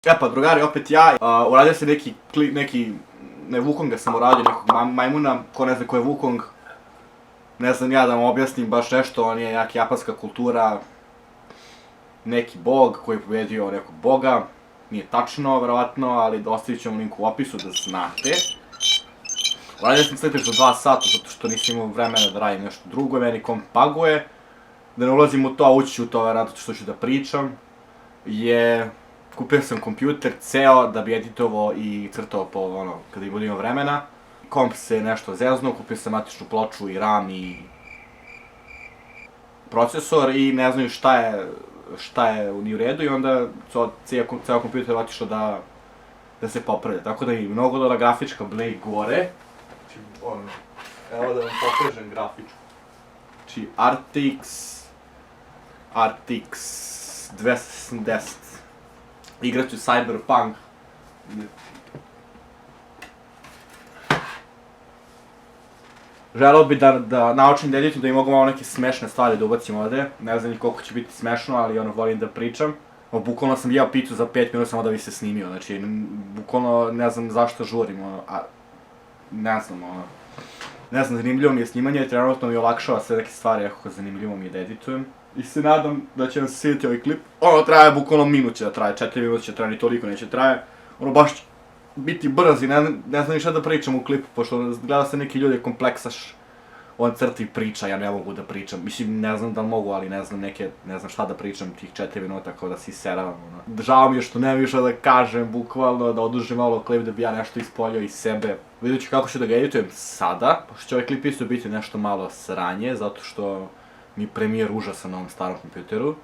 Pa drugari, opet ja, uradio sam ne Wukonga sam uradio, nekog majmuna, ko ne zna ko je Wukong, ne znam ja da vam objasnim baš nešto, on je jak japanska kultura, neki bog koji je pobedio nekog boga, nije tačno, verovatno, ali ostavit ćemo link u opisu da znate. Uradio sam sledeći za 2 sata, zato što nisam imao vremena da radim nešto drugo, meni komp paguje, da ne ulazim u to, a ući ću u to, verovatno što ću da pričam, kupio sam kompjuter ceo da bi editovao i crtao po kada i budem imao vremena. Komp se nešto zeznuo, kupio sam matičnu ploču i RAM i procesor i ne znaju šta je u redu i onda ceo kompjuter otišao da se popravlja. Tako da i mnogo dobra grafička blej gore. Evo da vam pokažem grafičku. Znači RTX 270. Igrat ću Cyberpunk. Želeo bi da naučim da editu, da i mogu malo neke smešne stvari da ubacim ovde. Ne znam ni koliko će biti smešno, ali volim da pričam. Bukvalno sam jeo picu za 5 minuta samo da bi se snimio, znači, bukvalno ne znam zašto žurim, ne znam, zanimljivo mi je snimanje, trenutno mi olakšava sve neke stvari, ako zanimljivo mi je da editujem. I se nadam da će vam se svidjeti ovaj klip. Traje bukvalno minut će da traje, 4 minuta će traje, ni toliko neće traje. Baš će biti brz i ne znam ni šta da pričam u klipu, pošto gleda se neki ljudi kompleksaš, on crta i priča, ja ne mogu da pričam. Mislim, ne znam da li mogu, ali ne znam šta da pričam tih 4 minuta kao da se iseravam. Žao mi je što nemam više da kažem, bukvalno, da odužim malo klip da bi ja nešto ispoljio iz sebe. Vidjet ću kako ću da ga editujem sada, pošto će ovaj klip isto biti nešto malo sranje, zato što mi premijer užasan na ovom starom kompjuteru.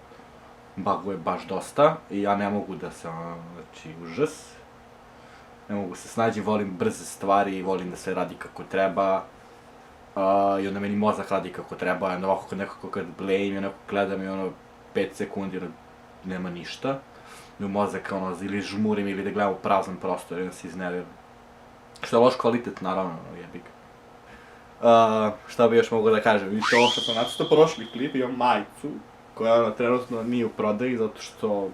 Buguje baš dosta i ja ne mogu da se, znači, užas. Ne mogu se snađi, volim brze stvari, volim da se radi kako treba. I onda meni mozak radi kako treba, i onda ovako kad blejim i onako gledam i 5 sekundi nema ništa. I u mozak ili žmurim ili da gledam u prazan prostor i onda se iznerviram. Što je loš kvalitet, naravno, jebik. Šta bi još mogo da kažem, vidite ovo što sam nacrtao prošli klip, imam majicu koja trenutno nije u prodaji zato što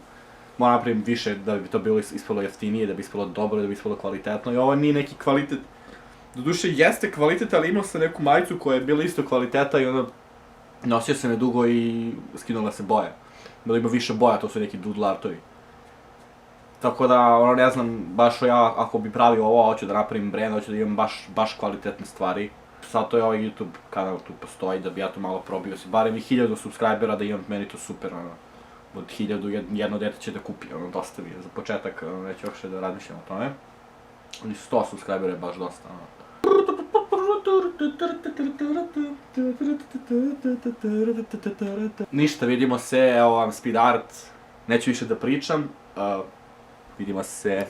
moram napravim više da bi to bilo ispalo jeftinije, da bi ispalo dobro, da bi ispalo kvalitetno i ovo nije neki kvalitet, doduše jeste kvalitet, ali imao sam neku majicu koja je bila isto kvaliteta i onda nosio sam je dugo i skinula se boja. Bilo ima više boja, to su neki doodle artovi. Tako da, ne znam, baš ja ako bi pravio ovo, hoću da napravim brand, hoću da imam baš kvalitetne stvari. Zato je ovaj YouTube kanal tu postoji, da bi ja to malo probio se, barem i 1000 subscribera da imam, meni to super, od 1000 jedno dete će da kupi, dosta mi je, za početak neću uopšte da razmišljam o tome. Ali 100 subscribera je baš dosta, Ništa, vidimo se, evo vam speed art, neću više da pričam, vidimo se.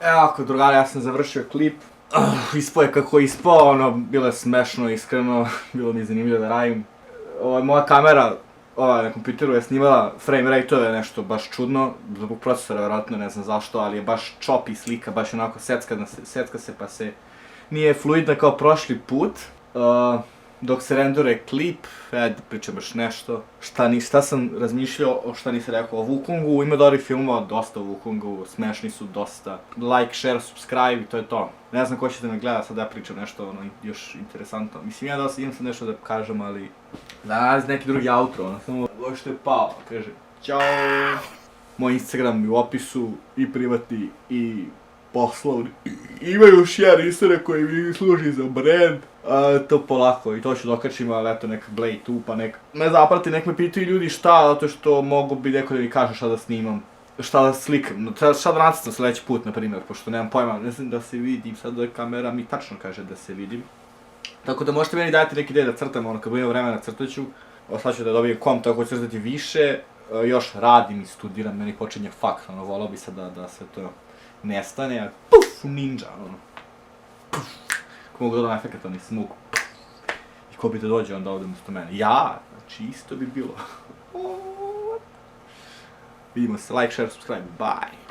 Evo ako drugari, ja sam završio klip. Ispao je kako je ispao, ono, bilo je smešno, iskreno, bilo mi je zanimljivo da radim. Moja kamera, na kompjuteru je snimala frame rate-ove, nešto baš čudno, zbog procesora vjerojatno, ne znam zašto, ali je baš choppy slika, baš onako secka se pa se nije fluidna kao prošli put. Dok se renduje klip, pričam još nešto. Šta sam razmišljao, šta nisam rekao o Wukongu, ima dobrih filmova, dosta o Wukongu, smešni su dosta. Like, share, subscribe i to je to. Ne znam ko ćete me gledati, sad ja pričam nešto još interesantno. Mislim, ja da imam sad nešto da kažem, ali... Danas neki drugi outro, samo ovo što je pao, kaže ćao. Moj Instagram je u opisu, i privatni, i poslovni. Imaju share istere koji mi služi za brand. To polako i to ću dokačim, ali eto neka Blade tu pa neka me zaprati, nek me pitaju ljudi šta, zato što mogu bi neko da mi kaže šta da snimam, šta da slikam, šta da nacrtam sledeći put, na primjer, pošto nemam pojma, ne znam da se vidim, sad da kamera mi tačno kaže da se vidim. Tako da možete meni dati neke ideje da crtam, ono kad budem vremena crtaću, sad ću da dobijem kom, tako ću crtati više, još radim i studiram, meni počinje faks, ono, volao bi sad da sve to nestane, a puf, ninja, ono. Ko mogu dodam efekat, oni smuk. I ko bi da dođe onda ovdje umjesto mene? Ja! Znači isto bi bilo. Vidimo se, like, share, subscribe, bye!